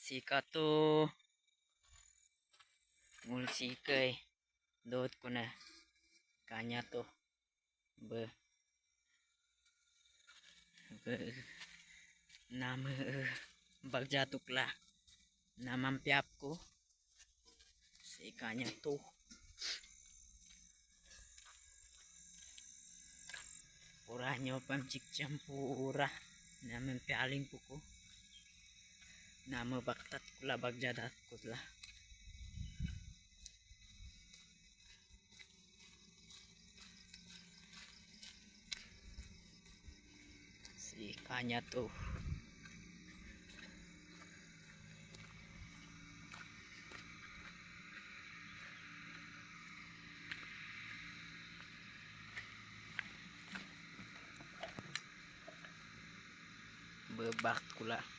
Si kato ngul si kay dot ko na kanya to be nama bagjatukla namam piap ko si kanya to pura nyo pamcik campura namam pialing puko nama baktat kula bagjadat kula si kanya to bebak kula